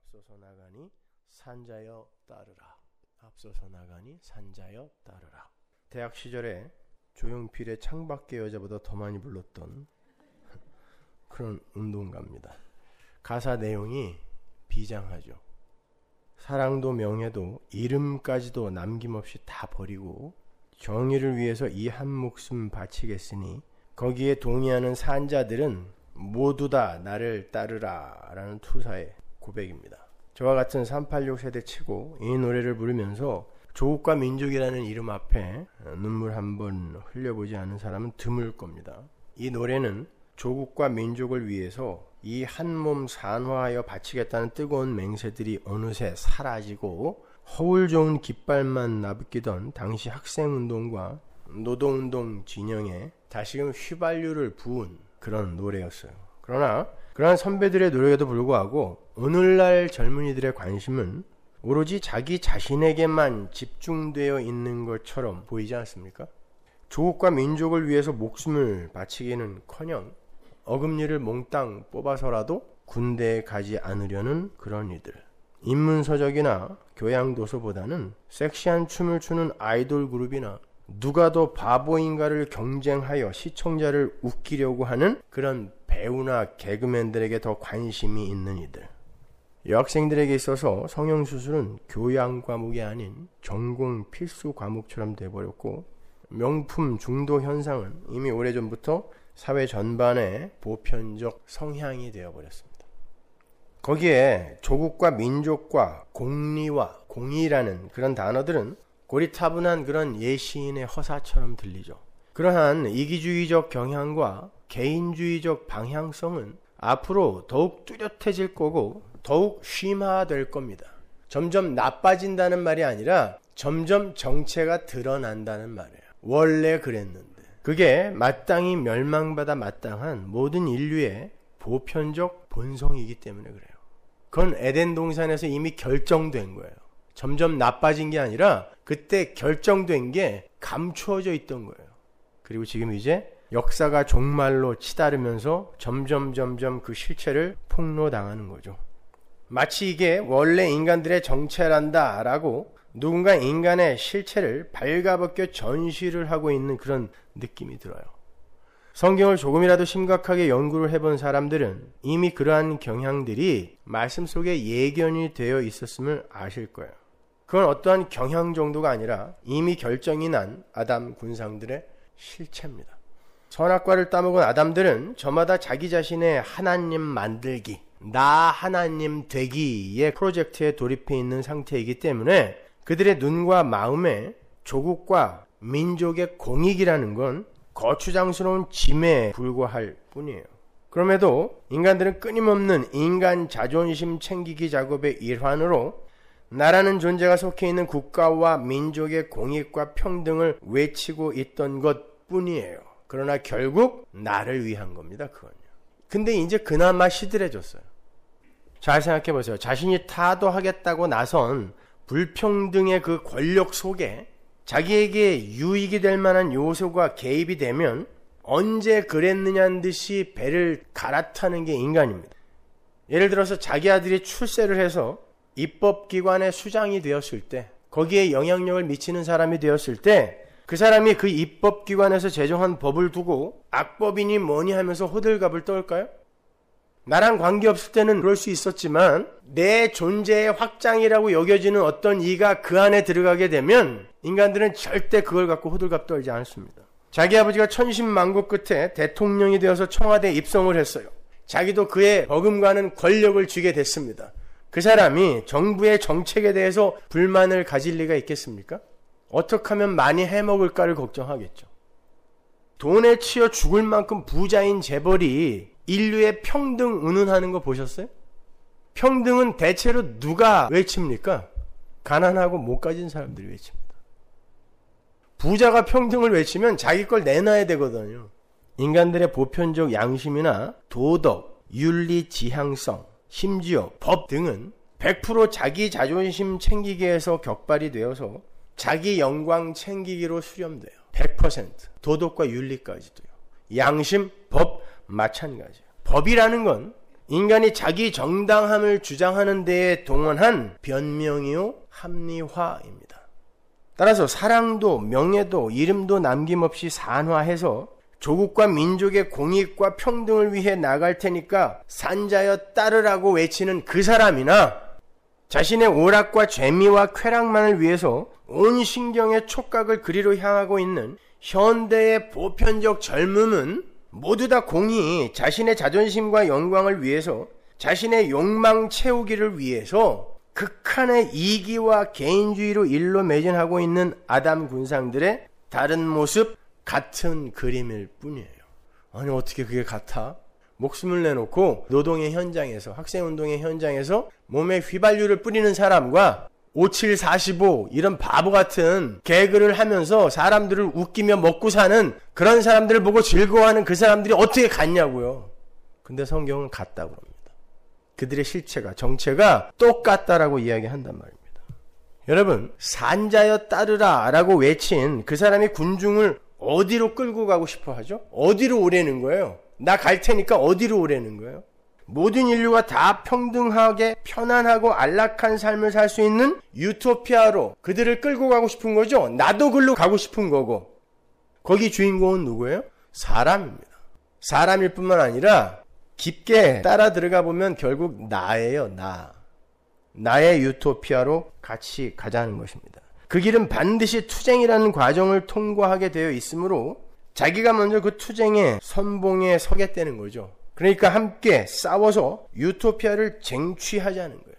앞서서 나가니 산자여 따르라. 앞서서 나가니 산자여 따르라. 대학 시절에 조용필의 창밖의 여자보다 더 많이 불렀던 그런 운동가입니다. 가사 내용이 비장하죠. 사랑도 명예도 이름까지도 남김없이 다 버리고 정의를 위해서 이 한 목숨 바치겠으니 거기에 동의하는 산자들은 모두 다 나를 따르라 라는 투사의 고백입니다. 저와 같은 386 세대 치고 이 노래를 부르면서 조국과 민족이라는 이름 앞에 눈물 한번 흘려보지 않은 사람은 드물 겁니다. 이 노래는 조국과 민족을 위해서 이 한 몸 산화하여 바치겠다는 뜨거운 맹세들이 어느새 사라지고 허울 좋은 깃발만 나부끼던 당시 학생운동과 노동운동 진영에 다시금 휘발유를 부은 그런 노래였어요. 그러나 그러한 선배들의 노력에도 불구하고 오늘날 젊은이들의 관심은 오로지 자기 자신에게만 집중되어 있는 것처럼 보이지 않습니까? 조국과 민족을 위해서 목숨을 바치기는커녕 어금니를 몽땅 뽑아서라도 군대에 가지 않으려는 그런 이들. 인문서적이나 교양도서보다는 섹시한 춤을 추는 아이돌 그룹이나 누가 더 바보인가를 경쟁하여 시청자를 웃기려고 하는 그런 배우나 개그맨들에게 더 관심이 있는 이들. 여학생들에게 있어서 성형수술은 교양 과목이 아닌 전공 필수 과목처럼 돼버렸고 명품 중독 현상은 이미 오래전부터 사회 전반의 보편적 성향이 되어버렸습니다. 거기에 조국과 민족과 공리와 공의라는 그런 단어들은 고리타분한 그런 예시인의 허사처럼 들리죠. 그러한 이기주의적 경향과 개인주의적 방향성은 앞으로 더욱 뚜렷해질 거고 더욱 심화될 겁니다. 점점 나빠진다는 말이 아니라 점점 정체가 드러난다는 말이에요. 원래 그랬는데. 그게 마땅히 멸망받아 마땅한 모든 인류의 보편적 본성이기 때문에 그래요. 그건 에덴 동산에서 이미 결정된 거예요. 점점 나빠진 게 아니라 그때 결정된 게 감추어져 있던 거예요. 그리고 지금 이제 역사가 종말로 치달으면서 점점 그 실체를 폭로당하는 거죠. 마치 이게 원래 인간들의 정체란다 라고 누군가 인간의 실체를 발가벗겨 전시를 하고 있는 그런 느낌이 들어요. 성경을 조금이라도 심각하게 연구를 해본 사람들은 이미 그러한 경향들이 말씀 속에 예견이 되어 있었음을 아실 거예요. 그건 어떠한 경향 정도가 아니라 이미 결정이 난 아담 군상들의 실체입니다. 선악과를 따먹은 아담들은 저마다 자기 자신의 하나님 만들기, 나 하나님 되기의 프로젝트에 돌입해 있는 상태이기 때문에 그들의 눈과 마음에 조국과 민족의 공익이라는 건 거추장스러운 짐에 불과할 뿐이에요. 그럼에도 인간들은 끊임없는 인간 자존심 챙기기 작업의 일환으로 나라는 존재가 속해 있는 국가와 민족의 공익과 평등을 외치고 있던 것 뿐이에요. 그러나 결국 나를 위한 겁니다. 그건요. 근데 이제 그나마 시들해졌어요. 잘 생각해 보세요. 자신이 타도하겠다고 나선 불평등의 그 권력 속에 자기에게 유익이 될 만한 요소가 개입이 되면 언제 그랬느냐는 듯이 배를 갈아타는 게 인간입니다. 예를 들어서 자기 아들이 출세를 해서 입법기관의 수장이 되었을 때, 거기에 영향력을 미치는 사람이 되었을 때 그 사람이 그 입법기관에서 제정한 법을 두고 악법이니 뭐니 하면서 호들갑을 떨까요? 나랑 관계없을 때는 그럴 수 있었지만 내 존재의 확장이라고 여겨지는 어떤 이가 그 안에 들어가게 되면 인간들은 절대 그걸 갖고 호들갑 떨지 않습니다. 자기 아버지가 천신만고 끝에 대통령이 되어서 청와대에 입성을 했어요. 자기도 그의 버금가는 권력을 쥐게 됐습니다. 그 사람이 정부의 정책에 대해서 불만을 가질 리가 있겠습니까? 어떻게 하면 많이 해먹을까를 걱정하겠죠. 돈에 치여 죽을 만큼 부자인 재벌이 인류의 평등 운운하는 거 보셨어요? 평등은 대체로 누가 외칩니까? 가난하고 못 가진 사람들이 외칩니다. 부자가 평등을 외치면 자기 걸 내놔야 되거든요. 인간들의 보편적 양심이나 도덕, 윤리, 지향성, 심지어 법 등은 100% 자기 자존심 챙기기에서 격발이 되어서 자기 영광 챙기기로 수렴돼요. 100%. 도덕과 윤리까지도요. 양심, 법 마찬가지예요. 법이라는 건 인간이 자기 정당함을 주장하는 데에 동원한 변명이요 합리화입니다. 따라서 사랑도 명예도 이름도 남김없이 산화해서 조국과 민족의 공익과 평등을 위해 나갈 테니까 산자여 따르라고 외치는 그 사람이나 자신의 오락과 재미와 쾌락만을 위해서 온 신경의 촉각을 그리로 향하고 있는 현대의 보편적 젊음은 모두 다 공히 자신의 자존심과 영광을 위해서 자신의 욕망 채우기를 위해서 극한의 이기와 개인주의로 일로 매진하고 있는 아담 군상들의 다른 모습, 같은 그림일 뿐이에요. 아니 어떻게 그게 같아? 목숨을 내놓고 노동의 현장에서, 학생운동의 현장에서 몸에 휘발유를 뿌리는 사람과 5745 이런 바보 같은 개그를 하면서 사람들을 웃기며 먹고 사는 그런 사람들을 보고 즐거워하는 그 사람들이 어떻게 같냐고요. 근데 성경은 같다고 합니다. 그들의 실체가, 정체가 똑같다라고 이야기한단 말입니다. 여러분, 산자여 따르라 라고 외친 그 사람이 군중을 어디로 끌고 가고 싶어 하죠? 어디로 오라는 거예요? 나 갈 테니까 어디로 오라는 거예요? 모든 인류가 다 평등하게 편안하고 안락한 삶을 살 수 있는 유토피아로 그들을 끌고 가고 싶은 거죠. 나도 글로 가고 싶은 거고. 거기 주인공은 누구예요? 사람입니다. 사람일 뿐만 아니라 깊게 따라 들어가 보면 결국 나예요. 나의 유토피아로 같이 가자는 것입니다. 그 길은 반드시 투쟁이라는 과정을 통과하게 되어 있으므로 자기가 먼저 그 투쟁의 선봉에 서겠다는 거죠. 그러니까 함께 싸워서 유토피아를 쟁취하자는 거예요.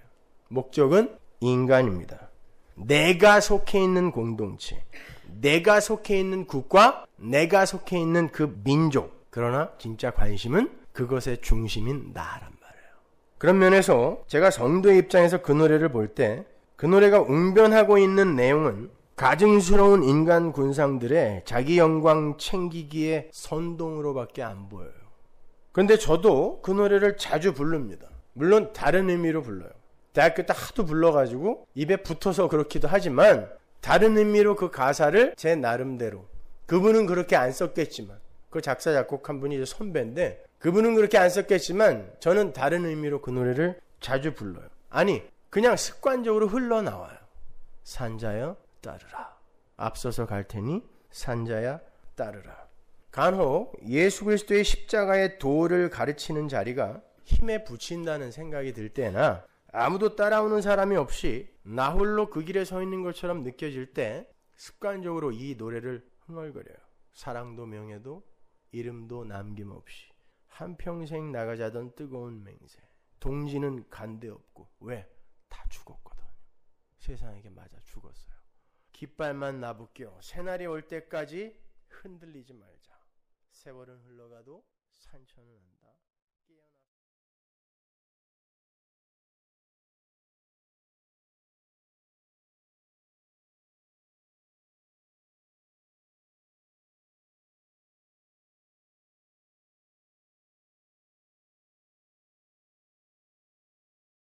목적은 인간입니다. 내가 속해 있는 공동체, 내가 속해 있는 국가, 내가 속해 있는 그 민족. 그러나 진짜 관심은 그것의 중심인 나란 말이에요. 그런 면에서 제가 성도의 입장에서 그 노래를 볼 때 그 노래가 웅변하고 있는 내용은 가증스러운 인간 군상들의 자기 영광 챙기기의 선동으로밖에 안 보여요. 그런데 저도 그 노래를 자주 부릅니다. 물론 다른 의미로 불러요. 대학교 때 하도 불러가지고 입에 붙어서 그렇기도 하지만 다른 의미로 그 가사를 제 나름대로, 그분은 그렇게 안 썼겠지만, 그 작사 작곡한 분이 이제 선배인데 그분은 그렇게 안 썼겠지만 저는 다른 의미로 그 노래를 자주 불러요. 아니 그냥 습관적으로 흘러나와요. 산자여 따르라. 앞서서 갈 테니 산자야 따르라. 간혹 예수 그리스도의 십자가의 도를 가르치는 자리가 힘에 부친다는 생각이 들 때나 아무도 따라오는 사람이 없이 나 홀로 그 길에 서 있는 것처럼 느껴질 때 습관적으로 이 노래를 흥얼거려요. 사랑도 명예도 이름도 남김없이 한평생 나가자던 뜨거운 맹세. 동지는 간데 없고. 왜? 다 죽었거든. 세상에게 맞아 죽었어요. 깃발만 나붙겨 새날이 올 때까지 흔들리지 말자. 세월은 흘러가도 산천은 안 돼.